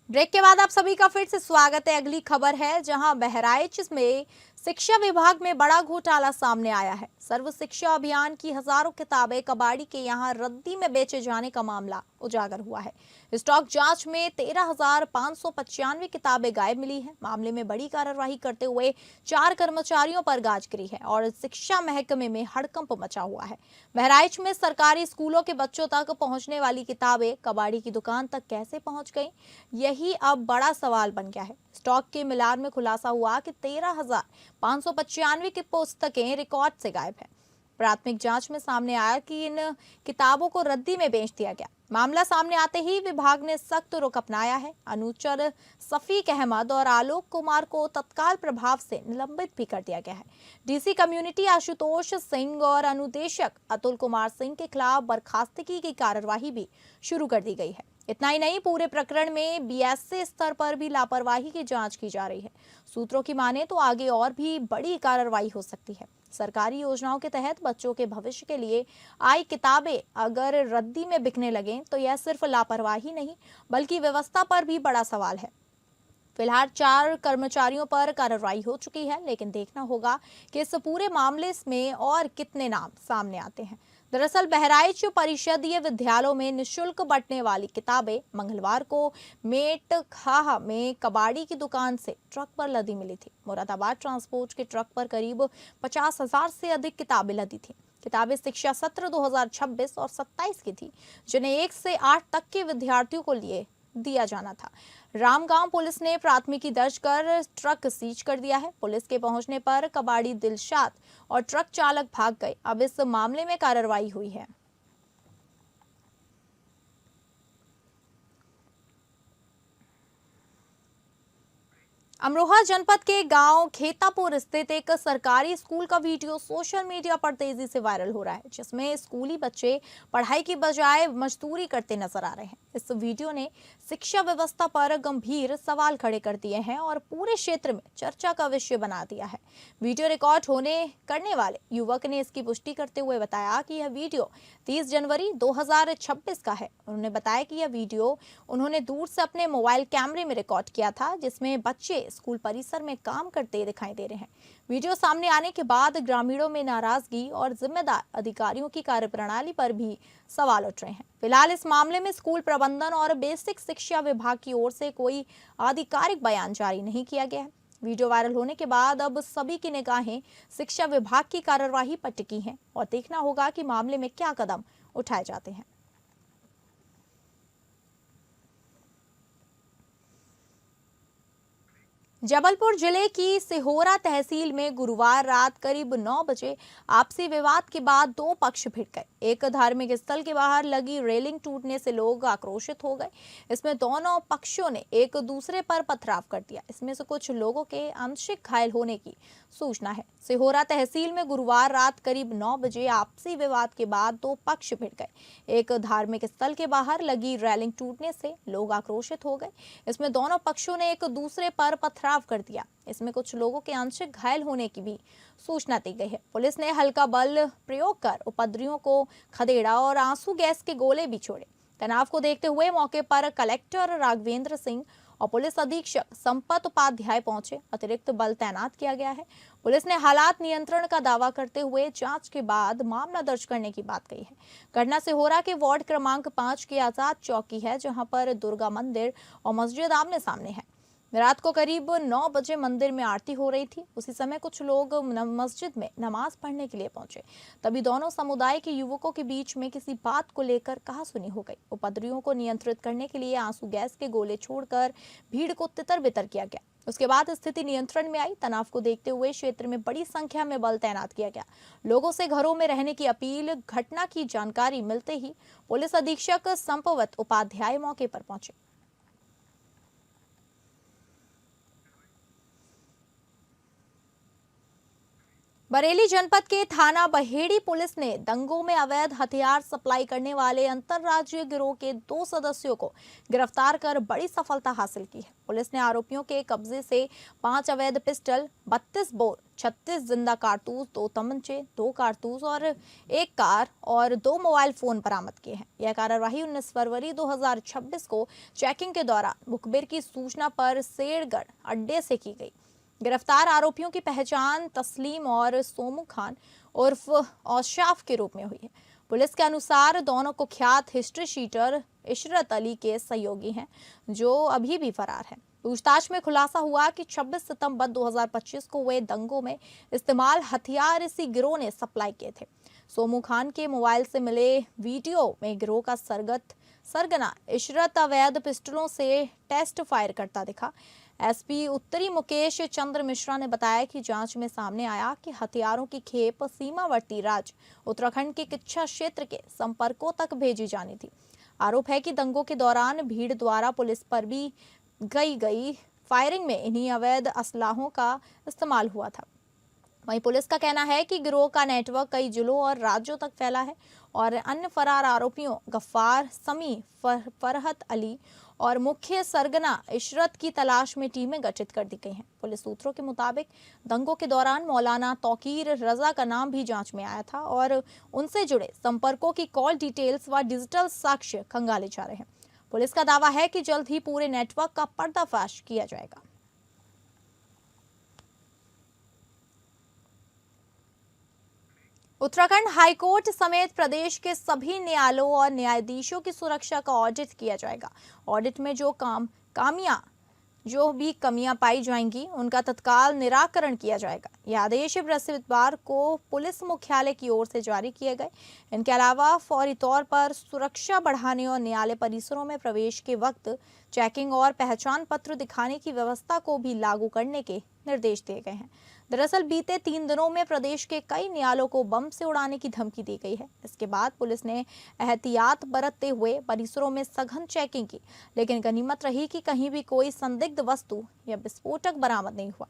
Break के बाद आप सभी का फिर से स्वागत है। अगली खबर है जहां बहराइच में शिक्षा विभाग में बड़ा घोटाला सामने आया है। सर्व शिक्षा अभियान की हजारों किताबें कबाड़ी के यहां रद्दी में बेचे जाने का मामला उजागर हुआ है। स्टॉक जांच में 13,595 किताबें गायब मिली हैं। मामले में बड़ी कार्रवाई करते हुए 4 कर्मचारियों पर गाज गिरी है और शिक्षा महकमे में हड़कंप मचा हुआ है। बहराइच में सरकारी स्कूलों के बच्चों तक पहुंचने वाली किताबें कबाड़ी की दुकान तक कैसे पहुंच गई, यही अब बड़ा सवाल बन गया है। स्टॉक के मिलान में खुलासा हुआ कि 13,595 की पुस्तकें रिकॉर्ड से गायब है। प्राथमिक जांच में सामने आया कि इन किताबों को रद्दी में बेच दिया गया। मामला सामने आते ही विभाग ने सख्त रुख अपनाया है। अनुचर सफीक अहमद और आलोक कुमार को तत्काल प्रभाव से निलंबित भी कर दिया गया है। डीसी कम्युनिटी आशुतोष सिंह और अनुदेशक अतुल कुमार सिंह के खिलाफ बर्खास्तगी की कार्यवाही भी शुरू कर दी गई है। इतना ही नहीं, पूरे प्रकरण में बीएसए स्तर पर भी लापरवाही की जांच की जा रही है। सूत्रों की माने तो आगे और भी बड़ी कार्रवाई हो सकती है। सरकारी योजनाओं के तहत बच्चों के भविष्य के लिए आई किताबें अगर रद्दी में बिकने लगे तो यह सिर्फ लापरवाही नहीं बल्कि व्यवस्था पर भी बड़ा सवाल है। फिलहाल 4 कर्मचारियों पर कार्रवाई हो चुकी है, लेकिन देखना होगा कि इस पूरे मामले में और कितने नाम सामने आते हैं। दरअसल बहराइच परिषदीय विद्यालयों में निःशुल्क बंटने वाली किताबें मंगलवार को मेटखाह में कबाड़ी की दुकान से ट्रक पर लदी मिली थी। मुरादाबाद ट्रांसपोर्ट के ट्रक पर करीब 50,000 से अधिक किताबें लदी थी। किताबें शिक्षा सत्र 2026 और 27 की थी, जिन्हें 1 से 8 तक के विद्यार्थियों को लिए दिया जाना था। रामगांव पुलिस ने प्राथमिकी दर्ज कर ट्रक सीज कर दिया है। पुलिस के पहुंचने पर कबाड़ी दिलशाद और ट्रक चालक भाग गए। अब इस मामले में कार्रवाई हुई है। अमरोहा जनपद के गांव खेतापुर स्थित एक सरकारी स्कूल का वीडियो सोशल मीडिया पर तेजी से वायरल हो रहा है, जिसमें स्कूली बच्चे पढ़ाई की बजाय मजदूरी करते नजर आ रहे हैं। इस वीडियो ने शिक्षा व्यवस्था पर गंभीर सवाल खड़े कर दिए हैं और पूरे क्षेत्र में चर्चा का विषय बना दिया है। वीडियो रिकॉर्ड करने वाले युवक ने इसकी पुष्टि करते हुए बताया कि यह वीडियो 30 जनवरी 2026 का है। उन्होंने बताया कि यह वीडियो उन्होंने दूर से अपने मोबाइल कैमरे में रिकॉर्ड किया था, जिसमें बच्चे स्कूल परिसर में काम करते दिखाई दे रहे हैं। वीडियो सामने आने के बाद ग्रामीणों में नाराजगी और जिम्मेदार अधिकारियों की कार्यप्रणाली पर भी सवाल उठ रहे हैं। फिलहाल इस मामले में स्कूल प्रबंधन और बेसिक शिक्षा विभाग की ओर से कोई आधिकारिक बयान जारी नहीं किया गया है। वीडियो वायरल होने के बाद अब सभी की निगाहें शिक्षा विभाग की कार्यवाही पर टिकी हैं और देखना होगा कि मामले में क्या कदम उठाए जाते हैं। जबलपुर जिले की सिहोरा तहसील में गुरुवार रात करीब 9 बजे आपसी विवाद के बाद 2 पक्ष भिड़ गए। एक धार्मिक स्थल के बाहर लगी रेलिंग टूटने से लोग आक्रोशित हो गए। इसमें दोनों पक्षों ने एक दूसरे पर पथराव कर दिया। इसमें से कुछ लोगों के आंशिक घायल होने की सूचना है। सिहोरा तहसील में गुरुवार रात करीब 9 बजे आपसी विवाद के बाद 2 पक्ष भिड़ गए। एक धार्मिक स्थल के बाहर लगी रेलिंग टूटने से लोग आक्रोशित हो गए। इसमें दोनों पक्षों ने एक दूसरे पर पथराव कर दिया। इसमें कुछ लोगों के आंशिक घायल होने की भी सूचना दी गई है। पुलिस ने हल्का बल प्रयोग कर उपद्रवियों को खदेड़ा और आंसू गैस के गोले भी छोड़े। तनाव को देखते हुए मौके पर कलेक्टर राघवेंद्र सिंह और पुलिस अधीक्षक संपत उपाध्याय पहुंचे। अतिरिक्त बल तैनात किया गया है। पुलिस ने हालात नियंत्रण का दावा करते हुए जांच के बाद मामला दर्ज करने की बात कही है। घटना सिहोरा के वार्ड क्रमांक 5 की आजाद चौक की है, जहां पर दुर्गा मंदिर और मस्जिद आमने सामने है। रात को करीब 9 बजे मंदिर में आरती हो रही थी। उसी समय कुछ लोग मस्जिद में नमाज पढ़ने के लिए पहुंचे। तभी दोनों समुदाय के युवकों के बीच में किसी बात को लेकर कहासुनी हो गई। उपद्रवियों को नियंत्रित करने के लिए आंसू गैस के गोले छोड़कर भीड़ को तितर बितर किया गया। उसके बाद स्थिति नियंत्रण में आई। तनाव को देखते हुए क्षेत्र में बड़ी संख्या में बल तैनात किया गया। लोगों से घरों में रहने की अपील। घटना की जानकारी मिलते ही पुलिस अधीक्षक संपत उपाध्याय मौके पर पहुंचे। बरेली जनपद के थाना बहेड़ी पुलिस ने दंगों में अवैध हथियार सप्लाई करने वाले अंतरराज्यीय गिरोह के 2 सदस्यों को गिरफ्तार कर बड़ी सफलता हासिल की है। पुलिस ने आरोपियों के कब्जे से 5 अवैध पिस्टल, 32 बोर, 36 जिंदा कारतूस, 2 तमंचे, 2 कारतूस और 1 कार और 2 मोबाइल फोन बरामद किए हैं। यह कार्रवाई 19 फरवरी 2026 को चेकिंग के दौरान मुखबिर की सूचना पर शेरगढ़ अड्डे से की गई। गिरफ्तार आरोपियों की पहचान तस्लीम और सोमू खान उर्फ औशाफ के रूप में हुई है। पुलिस के अनुसार दोनों कुख्यात हिस्ट्री शीटर इशरत अली के सहयोगी हैं, जो अभी भी फरार है। पूछताछ में खुलासा हुआ कि 26 सितंबर 2025 को हुए दंगों में इस्तेमाल हथियार इसी गिरोह ने सप्लाई किए थे। सोमू खान के मोबाइल से मिले वीडियो में गिरोह का सरगना इशरत अवैध पिस्टलों से टेस्ट फायर करता दिखा। एसपी उत्तरी मुकेश चंद्र मिश्रा ने बताया कि जांच में सामने आया कि हथियारों की खेप सीमावर्ती राज्य उत्तराखंड के किच्छा क्षेत्र के संपर्कों तक भेजी जानी थी। आरोप है कि दंगों के दौरान भीड़ द्वारा पुलिस पर भी गई फायरिंग में इन्हीं अवैध असलाहों का इस्तेमाल हुआ था। वहीं पुलिस का कहना है कि गिरोह का नेटवर्क कई जिलों और राज्यों तक फैला है और अन्य फरार आरोपियों गफ्फार, समी, फरहत अली और मुख्य सरगना इशरत की तलाश में टीमें गठित कर दी गई हैं। पुलिस सूत्रों के मुताबिक दंगों के दौरान मौलाना तौकीर रजा का नाम भी जांच में आया था और उनसे जुड़े संपर्कों की कॉल डिटेल्स व डिजिटल साक्ष्य खंगाले जा रहे हैं। पुलिस का दावा है कि जल्द ही पूरे नेटवर्क का पर्दाफाश किया जाएगा। उत्तराखंड हाईकोर्ट समेत प्रदेश के सभी न्यायालयों और न्यायाधीशों की सुरक्षा का ऑडिट किया जाएगा। ऑडिट में जो भी कमियां पाई जाएंगी उनका तत्काल निराकरण किया जाएगा। यह आदेश बृहस्पतिवार को पुलिस मुख्यालय की ओर से जारी किए गए। इनके अलावा फौरी तौर पर सुरक्षा बढ़ाने और न्यायालय परिसरों में प्रवेश के वक्त चेकिंग और पहचान पत्र दिखाने की व्यवस्था को भी लागू करने के निर्देश दिए गए हैं। दरअसल बीते 3 दिनों में प्रदेश के कई न्यायालयों को बम से उड़ाने की धमकी दी गई है। इसके बाद पुलिस ने एहतियात बरतते हुए परिसरों में सघन चेकिंग की, लेकिन गनीमत रही कि कहीं भी कोई संदिग्ध वस्तु या विस्फोटक बरामद नहीं हुआ।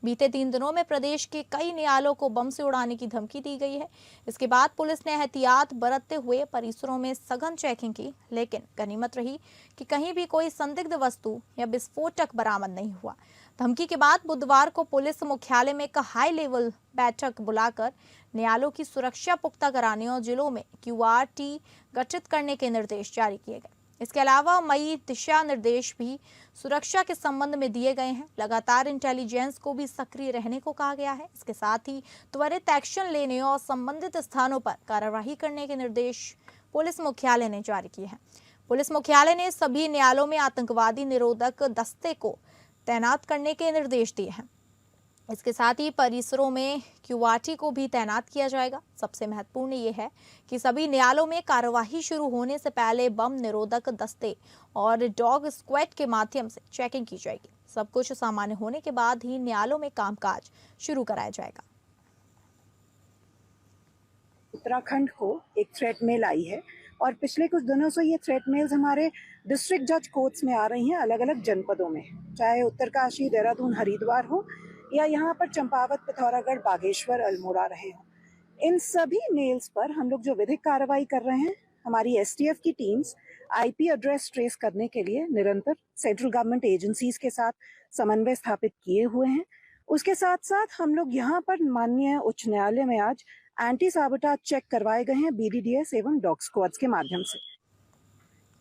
बीते 3 दिनों में प्रदेश के कई न्यायालयों को बम से उड़ाने की धमकी दी गई है। इसके बाद पुलिस ने एहतियात बरतते हुए परिसरों में सघन चेकिंग की, लेकिन गनीमत रही कि कहीं भी कोई संदिग्ध वस्तु या विस्फोटक बरामद नहीं हुआ। धमकी के बाद बुधवार को पुलिस मुख्यालय में एक हाई लेवल बैठक बुलाकर न्यायालयों की सुरक्षा पुख्ता कराने और जिलों में QRT गठित करने के निर्देश जारी किए गए। इसके अलावा मई दिशा निर्देश भी सुरक्षा के संबंध में दिए गए हैं। लगातार इंटेलिजेंस को भी सक्रिय रहने को कहा गया है। इसके साथ ही त्वरित एक्शन लेने और संबंधित स्थानों पर कार्यवाही करने के निर्देश पुलिस मुख्यालय ने जारी किए हैं। पुलिस मुख्यालय ने सभी न्यायालयों में आतंकवादी निरोधक दस्ते को तैनात करने के निर्देश दिए हैं। इसके साथ ही परिसरों में QRT को भी तैनात किया जाएगा। सबसे महत्वपूर्ण ये है कि सभी न्यायालयों में कार्यवाही शुरू होने से पहले बम निरोधक दस्ते और डॉग स्क्वाड के माध्यम से चेकिंग की जाएगी। सब कुछ सामान्य होने के बाद ही न्यायालयों में कामकाज शुरू कराया जाएगा। उत्तराखंड को एक थ्रेट मेल आई है और पिछले कुछ दिनों से ये थ्रेट मेल्स हमारे डिस्ट्रिक्ट जज कोर्ट्स में आ रही हैं, अलग अलग जनपदों में, चाहे उत्तरकाशी, देहरादून, हरिद्वार हो या यहाँ पर चंपावत, पिथौरागढ़, बागेश्वर, अल्मोड़ा रहे हो। इन सभी मेल्स पर हम लोग जो विधिक कार्रवाई कर रहे हैं, हमारी STF की टीम्स IP एड्रेस ट्रेस करने के लिए निरंतर सेंट्रल गवर्नमेंट एजेंसीज के साथ समन्वय स्थापित किए हुए हैं। उसके साथ साथ हम लोग यहाँ पर माननीय उच्च न्यायालय में आज एंटी साबोटाज चेक करवाए गए हैं BDDS एवं डॉग स्क्वाड्स के माध्यम से।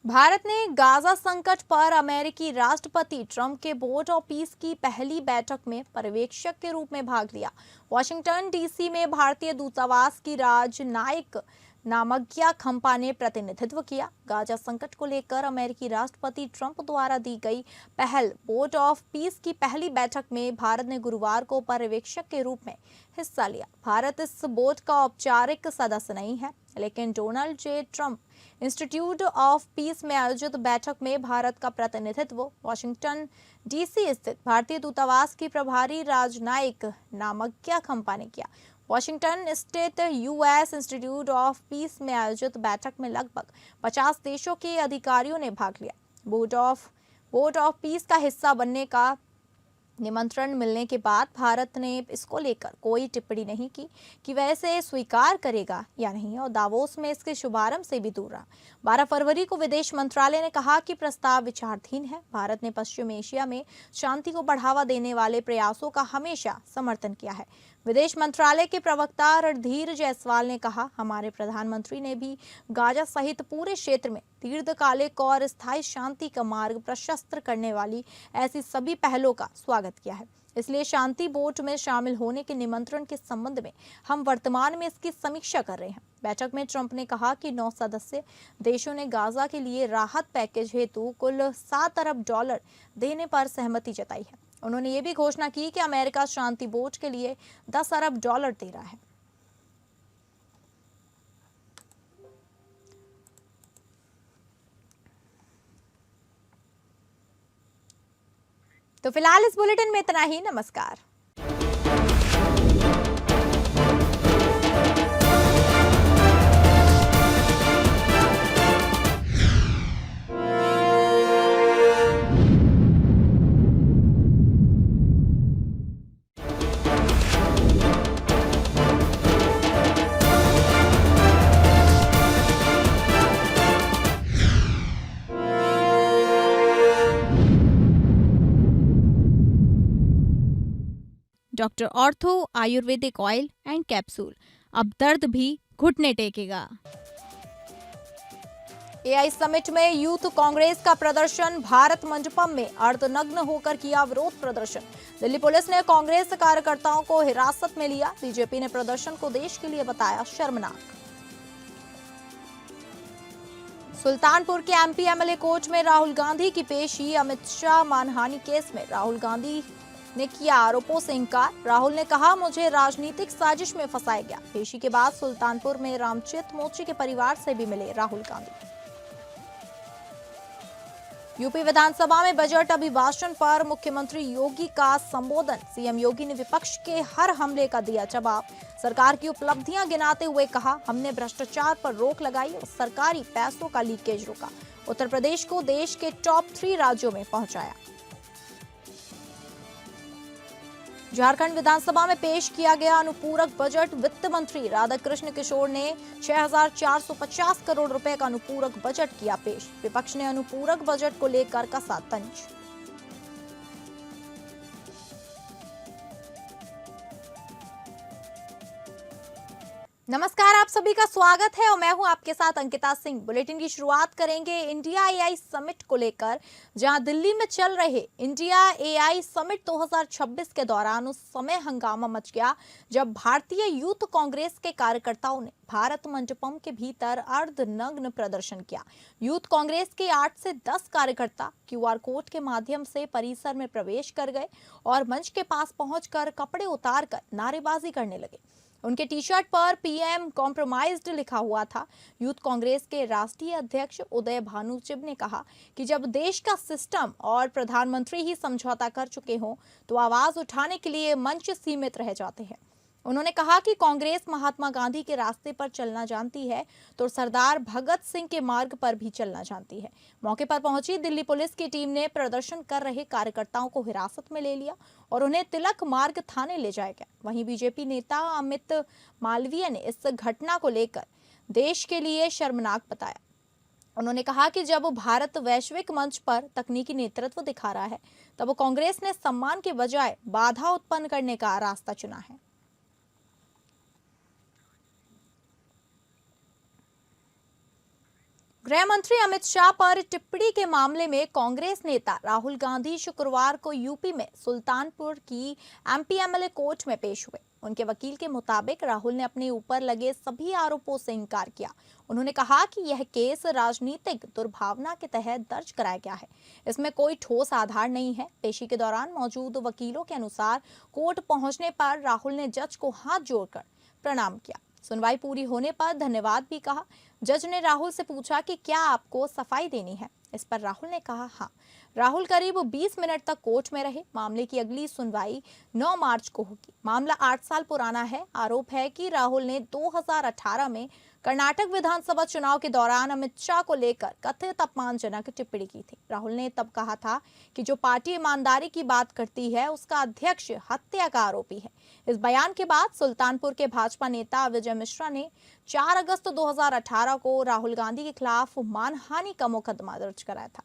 भारत ने गाजा संकट पर अमेरिकी राष्ट्रपति ट्रंप के बोर्ड ऑफ पीस की पहली बैठक में पर्यवेक्षक के रूप में भाग लिया। वॉशिंगटन DC में भारतीय दूतावास की राजनयिक नामग्या खम्पा ने प्रतिनिधित्व किया। गाजा संकट को लेकर अमेरिकी राष्ट्रपति ट्रंप द्वारा दी गई पहल बोर्ड ऑफ पीस की पहली बैठक में भारत ने गुरुवार को पर्यवेक्षक के रूप में हिस्सा लिया। भारत इस बोर्ड का औपचारिक सदस्य नहीं है, लेकिन Donald J. Trump institute of peace में आयोजित बैठक में भारत का प्रतिनिधित्व वॉशिंगटन DC स्थित भारतीय दूतावास की प्रभारी राजनयिक नामग्या खम्पा ने किया। वॉशिंगटन स्थित US इंस्टीट्यूट ऑफ पीस में आयोजित बैठक में लगभग 50 देशों के अधिकारियों ने भाग लिया। बोर्ड ऑफ पीस का हिस्सा बनने का निमंत्रण मिलने के बाद भारत ने इसको लेकर कोई टिप्पणी नहीं की कि वह इसे स्वीकार करेगा या नहीं, और दावोस में इसके शुभारंभ से भी दूर रहा। 12 फरवरी को विदेश मंत्रालय ने कहा कि प्रस्ताव विचाराधीन है। भारत ने पश्चिम एशिया में शांति को बढ़ावा देने वाले प्रयासों का हमेशा समर्थन किया है। विदेश मंत्रालय के प्रवक्ता रणधीर जायसवाल ने कहा, हमारे प्रधानमंत्री ने भी गाजा सहित पूरे क्षेत्र में दीर्घकालिक और स्थायी शांति का मार्ग प्रशस्त करने वाली ऐसी सभी पहलों का स्वागत किया है। इसलिए शांति बोर्ड में शामिल होने के निमंत्रण के संबंध में हम वर्तमान में इसकी समीक्षा कर रहे हैं। बैठक में ट्रंप ने कहा कि 9 सदस्य देशों ने गाजा के लिए राहत पैकेज हेतु कुल $7 अरब देने पर सहमति जताई है। उन्होंने ये भी घोषणा की कि अमेरिका शांति बोर्ड के लिए $10 अरब दे रहा है। तो फिलहाल इस बुलेटिन में इतना ही। नमस्कार। Doctor ortho Ayurvedic oil and capsule, अब दर्द भी घुटने टेकेगा। एआई समिट में यूथ कांग्रेस का प्रदर्शन। भारत मंडपम में अर्धनग्न होकर किया विरोध प्रदर्शन। दिल्ली पुलिस ने कांग्रेस कार्यकर्ताओं को हिरासत में लिया। बीजेपी ने प्रदर्शन को देश के लिए बताया शर्मनाक। सुल्तानपुर के एमपी एमएलए कोर्ट में राहुल गांधी की पेशी। अमित शाह मानहानि केस में राहुल गांधी ने किया आरोपों से इंकार। राहुल ने कहा, मुझे राजनीतिक साजिश में फंसाया गया। पेशी के बाद सुल्तानपुर में रामचरित मोची के परिवार से भी मिले राहुल गांधी। यूपी विधानसभा में बजट अभिभाषण पर मुख्यमंत्री योगी का संबोधन। सीएम योगी ने विपक्ष के हर हमले का दिया जवाब। सरकार की उपलब्धियां गिनाते हुए कहा, हमने भ्रष्टाचार पर रोक लगाई और सरकारी पैसों का लीकेज रोका। उत्तर प्रदेश को देश के टॉप 3 राज्यों में पहुंचाया। झारखंड विधानसभा में पेश किया गया अनुपूरक बजट। वित्त मंत्री राधाकृष्ण किशोर ने 6,450 करोड़ रुपए का अनुपूरक बजट किया पेश। विपक्ष ने अनुपूरक बजट को लेकर कसा तंज। नमस्कार, आप सभी का स्वागत है और मैं हूं आपके साथ अंकिता सिंह। बुलेटिन की शुरुआत करेंगे इंडिया एआई समिट को लेकर, जहां दिल्ली में चल रहे इंडिया एआई समिट 2026 के दौरान उस समय हंगामा मच गया जब भारतीय यूथ कांग्रेस के कार्यकर्ताओं ने भारत मंडपम के भीतर अर्धनग्न प्रदर्शन किया। यूथ कांग्रेस के 8 से 10 कार्यकर्ता क्यूआर कोड के माध्यम से परिसर में प्रवेश कर गए और मंच के पास पहुंचकर कपड़े उतारकर नारेबाजी करने लगे। उनके टी शर्ट पर पीएम कॉम्प्रोमाइज्ड लिखा हुआ था। यूथ कांग्रेस के राष्ट्रीय अध्यक्ष उदय भानुचिब ने कहा कि जब देश का सिस्टम और प्रधानमंत्री ही समझौता कर चुके हों तो आवाज उठाने के लिए मंच सीमित रह जाते हैं। उन्होंने कहा कि कांग्रेस महात्मा गांधी के रास्ते पर चलना जानती है तो सरदार भगत सिंह के मार्ग पर भी चलना जानती है। मौके पर पहुंची दिल्ली पुलिस की टीम ने प्रदर्शन कर रहे कार्यकर्ताओं को हिरासत में ले लिया और उन्हें तिलक मार्ग थाने ले जाया गया। वहीं बीजेपी नेता अमित मालवीय ने इस घटना को लेकर देश के लिए शर्मनाक बताया। उन्होंने कहा कि जब भारत वैश्विक मंच पर तकनीकी नेतृत्व दिखा रहा है तब कांग्रेस ने सम्मान के बजाय बाधा उत्पन्न करने का रास्ता चुना है। गृह मंत्री अमित शाह पर टिप्पणी के मामले में कांग्रेस नेता राहुल गांधी शुक्रवार को यूपी में सुल्तानपुर की एमपी एमएलए कोर्ट में पेश हुए। उनके वकील के मुताबिक राहुल ने अपने ऊपर लगे सभी आरोपों से इंकार किया। उन्होंने कहा कि यह केस राजनीतिक दुर्भावना के तहत दर्ज कराया गया है। इसमें कोई ठोस आधार नहीं है। पेशी के दौरान मौजूद वकीलों के अनुसार कोर्ट पहुंचने पर राहुल ने जज को हाथ जोड़कर प्रणाम किया। सुनवाई पूरी होने पर धन्यवाद भी कहा। जज ने राहुल से पूछा कि क्या आपको सफाई देनी है। इस पर राहुल ने कहा हाँ। राहुल करीब 20 मिनट तक कोर्ट में रहे। मामले की अगली सुनवाई 9 मार्च को होगी। मामला 8 साल पुराना है। आरोप है कि राहुल ने 2018 में कर्नाटक विधानसभा चुनाव के दौरान अमित शाह को लेकर कथित अपमानजनक टिप्पणी की थी। राहुल ने तब कहा था कि जो पार्टी ईमानदारी की बात करती है उसका अध्यक्ष हत्या का आरोपी है। इस बयान के बाद सुल्तानपुर के भाजपा नेता विजय मिश्रा ने 4 अगस्त 2018 को राहुल गांधी के खिलाफ मानहानि का मुकदमा दर्ज कराया था।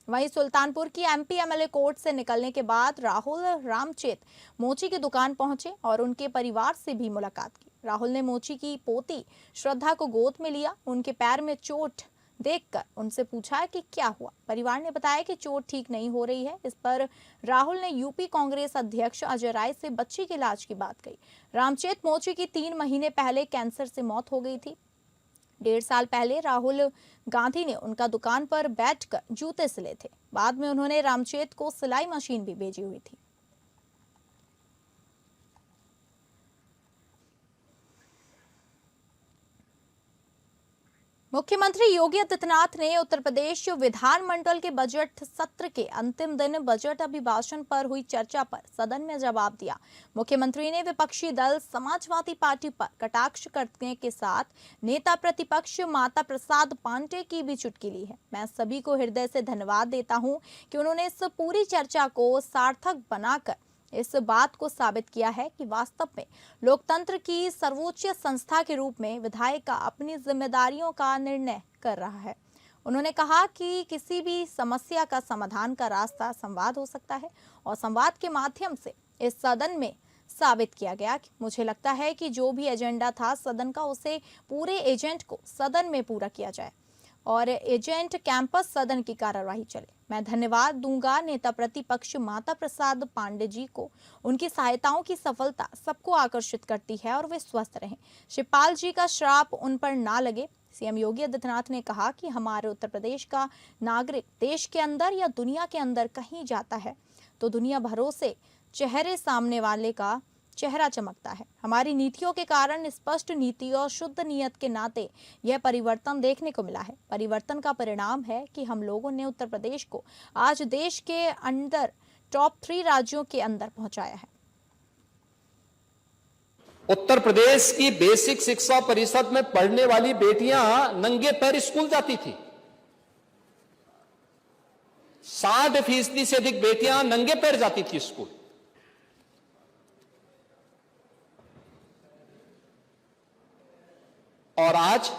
वहीं सुल्तानपुर की एमपी एमएलए कोर्ट से निकलने के बाद राहुल रामचेत मोची की दुकान पहुंचे और उनके परिवार से भी मुलाकात की। राहुल ने मोची की पोती श्रद्धा को गोद में लिया। उनके पैर में चोट देखकर उनसे पूछा कि क्या हुआ। परिवार ने बताया कि चोट ठीक नहीं हो रही है। इस पर राहुल ने यूपी कांग्रेस अध्यक्ष अजय राय से बच्ची के इलाज की बात कही। रामचेत मोची की 3 महीने पहले कैंसर से मौत हो गई थी। 1.5 साल पहले राहुल गांधी ने उनका दुकान पर बैठकर जूते सिले थे। बाद में उन्होंने रामचेत को सिलाई मशीन भी भेजी हुई थी। मुख्यमंत्री योगी आदित्यनाथ ने उत्तर प्रदेश विधानमंडल के बजट सत्र के अंतिम दिन बजट अभिभाषण पर हुई चर्चा पर सदन में जवाब दिया। मुख्यमंत्री ने विपक्षी दल समाजवादी पार्टी पर कटाक्ष करने के साथ नेता प्रतिपक्ष माता प्रसाद पांडे की भी चुटकी ली है। मैं सभी को हृदय से धन्यवाद देता हूं कि उन्होंने इस पूरी चर्चा को सार्थक बनाकर इस बात को साबित किया है कि वास्तव में लोकतंत्र की सर्वोच्च संस्था के रूप में विधायिका अपनी जिम्मेदारियों का निर्णय कर रहा है। उन्होंने कहा कि किसी भी समस्या का समाधान का रास्ता संवाद हो सकता है और संवाद के माध्यम से इस सदन में साबित किया गया कि मुझे लगता है कि जो भी एजेंडा था सदन का उसे पूरे एजेंट को सदन में पूरा किया जाए और एजेंट कैंपस सदन की कार्यवाही चले। मैं धन्यवाद दूंगा नेता प्रतिपक्ष माता प्रसाद पांडे जी को। उनकी सहायताओं की सफलता सबको आकर्षित करती है और वे स्वस्थ रहें। शिवपाल जी का श्राप उन पर ना लगे। सीएम योगी आदित्यनाथ ने कहा कि हमारे उत्तर प्रदेश का नागरिक देश के अंदर या दुनिया के अंदर कहीं जाता है तो दुनिया भरों से चेहरे सामने वाले का चेहरा चमकता है। हमारी नीतियों के कारण स्पष्ट नीति और शुद्ध नियत के नाते यह परिवर्तन देखने को मिला है। परिवर्तन का परिणाम है कि हम लोगों ने उत्तर प्रदेश को आज देश के अंदर टॉप 3 राज्यों के अंदर पहुंचाया है। उत्तर प्रदेश की बेसिक शिक्षा परिषद में पढ़ने वाली बेटियां नंगे पैर स्कूल जाती थी। 60% से अधिक बेटियां नंगे पैर जाती थी स्कूल। और आज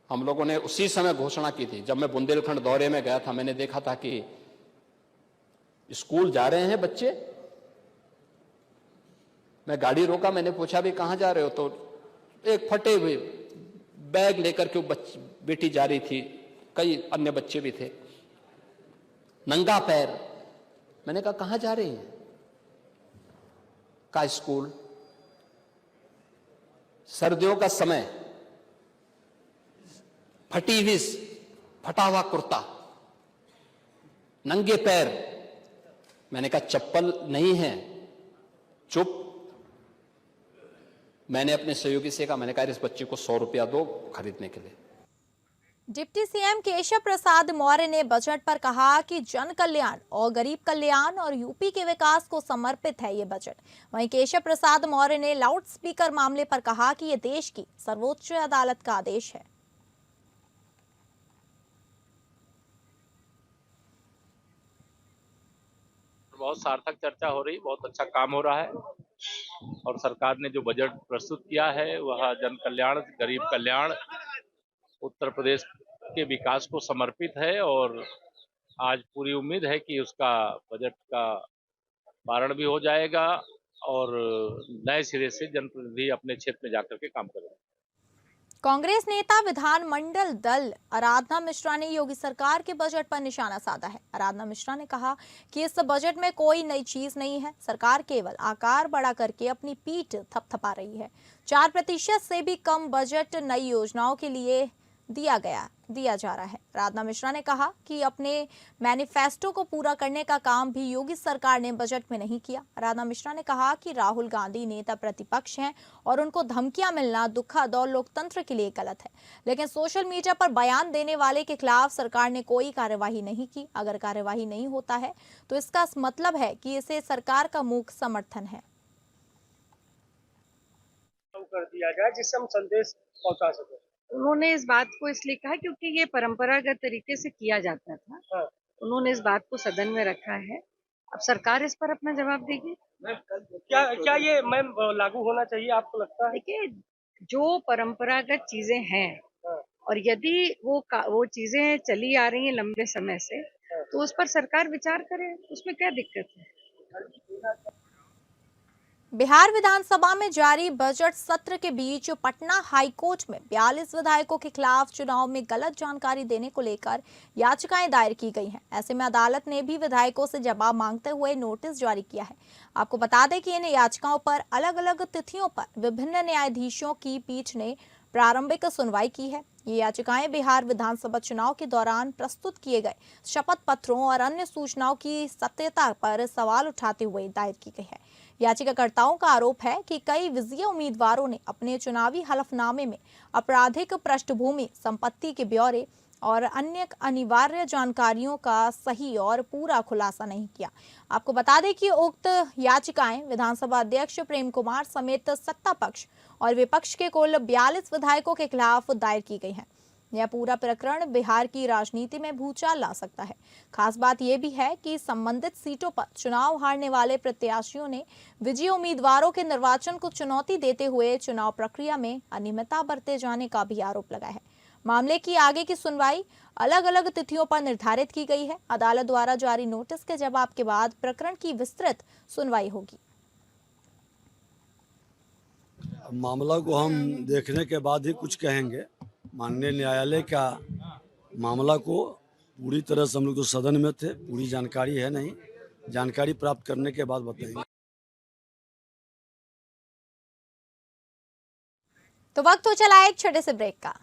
हम लोगों ने उसी समय घोषणा की थी। जब मैं बुंदेलखंड दौरे में गया था मैंने देखा था कि स्कूल जा रहे हैं बच्चे। मैं गाड़ी रोका, मैंने पूछा भी कहां जा रहे हो, तो एक फटे हुए बैग लेकर के बेटी जा रही थी, कई अन्य बच्चे भी थे, नंगा पैर। मैंने कहा कहां जा रही हैं? का स्कूल। सर्दियों का समय, फटा हुआ कुर्ता, नंगे पैर। मैंने कहा चप्पल नहीं है, चुप। मैंने अपने सहयोगी से कहा, मैंने कहा इस बच्चे को 100 रुपया दो खरीदने के लिए। डिप्टी सीएम केशव प्रसाद मौर्य ने बजट पर कहा कि जन कल्याण और गरीब कल्याण और यूपी के विकास को समर्पित है ये बजट। वहीं केशव प्रसाद मौर्य ने लाउड स्पीकर मामले पर कहा कि ये देश की सर्वोच्च अदालत का आदेश है। बहुत सार्थक चर्चा हो रही, बहुत अच्छा काम हो रहा है और सरकार ने जो बजट प्रस्तुत किया है वह जन कल्याण, गरीब कल्याण, उत्तर प्रदेश के विकास को समर्पित है और आज पूरी उम्मीद है कि उसका बजट का पारण भी हो जाएगा और नए सिरे से जनप्रतिनिधि अपने क्षेत्र में जाकर के काम करेंगे। कांग्रेस नेता विधानमंडल दल आराधना मिश्रा ने योगी सरकार के बजट पर निशाना साधा है। आराधना मिश्रा ने कहा कि इस बजट में कोई नई चीज नहीं है। सरकार केवल आकार बड़ा करके अपनी पीठ थपथपा रही है। 4% से भी कम बजट नई योजनाओं के लिए दिया जा रहा है। आराधना मिश्रा ने कहा कि अपने मैनिफेस्टो को पूरा करने का काम भी योगी सरकार ने बजट में नहीं किया। आराधना मिश्रा ने कहा कि राहुल गांधी नेता प्रतिपक्ष हैं और उनको धमकियां मिलना दुखद और लोकतंत्र के लिए गलत है, लेकिन सोशल मीडिया पर बयान देने वाले के खिलाफ सरकार ने कोई कार्यवाही नहीं की। अगर कार्यवाही नहीं होता है तो इसका मतलब है कि इसे सरकार का मूक समर्थन है। कर दिया जाए जिससे हम संदेश पहुंचा सके। उन्होंने इस बात को इसलिए कहा क्योंकि ये परंपरागत तरीके से किया जाता था। हाँ। उन्होंने इस बात को सदन में रखा है। अब सरकार इस पर अपना जवाब देगी। क्या ये मैम लागू होना चाहिए आपको लगता है? देखिए, जो परंपरागत चीजें हैं हाँ। और यदि वो चीजें चली आ रही हैं लंबे समय से, हाँ। तो उस पर सरकार विचार करे, उसमें क्या दिक्कत है। बिहार विधानसभा में जारी बजट सत्र के बीच पटना हाईकोर्ट में 42 विधायकों के खिलाफ चुनाव में गलत जानकारी देने को लेकर याचिकाएं दायर की गई हैं। ऐसे में अदालत ने भी विधायकों से जवाब मांगते हुए नोटिस जारी किया है। आपको बता दें कि इन याचिकाओं पर अलग अलग तिथियों पर विभिन्न न्यायाधीशों की पीठ ने प्रारंभिक सुनवाई की है। ये याचिकाएं बिहार विधानसभा चुनाव के दौरान प्रस्तुत किए गए शपथ पत्रों और अन्य सूचनाओं की सत्यता पर सवाल उठाते हुए दायर की गई है। याचिकाकर्ताओं का आरोप है कि कई विजयी उम्मीदवारों ने अपने चुनावी हलफनामे में आपराधिक पृष्ठभूमि, संपत्ति के ब्यौरे और अन्य अनिवार्य जानकारियों का सही और पूरा खुलासा नहीं किया। आपको बता दें कि उक्त याचिकाएं विधानसभा अध्यक्ष प्रेम कुमार समेत सत्ता पक्ष और विपक्ष के कुल 42 विधायकों के खिलाफ दायर की गई हैं। यह पूरा प्रकरण बिहार की राजनीति में भूचाल ला सकता है। खास बात यह भी है कि संबंधित सीटों पर चुनाव हारने वाले प्रत्याशियों ने विजयी उम्मीदवारों के निर्वाचन को चुनौती देते हुए चुनाव प्रक्रिया में अनियमितता बरते जाने का भी आरोप लगाया है। मामले की आगे की सुनवाई अलग अलग तिथियों पर निर्धारित की गई है। अदालत द्वारा जारी नोटिस के जवाब के बाद प्रकरण की विस्तृत सुनवाई होगी। मामला को हम देखने के बाद ही कुछ कहेंगे। माननीय न्यायालय का मामला को पूरी तरह से हम लोग तो सदन में थे, पूरी जानकारी है नहीं, जानकारी प्राप्त करने के बाद बताएंगे। तो वक्त हो चला एक छोटे से ब्रेक का।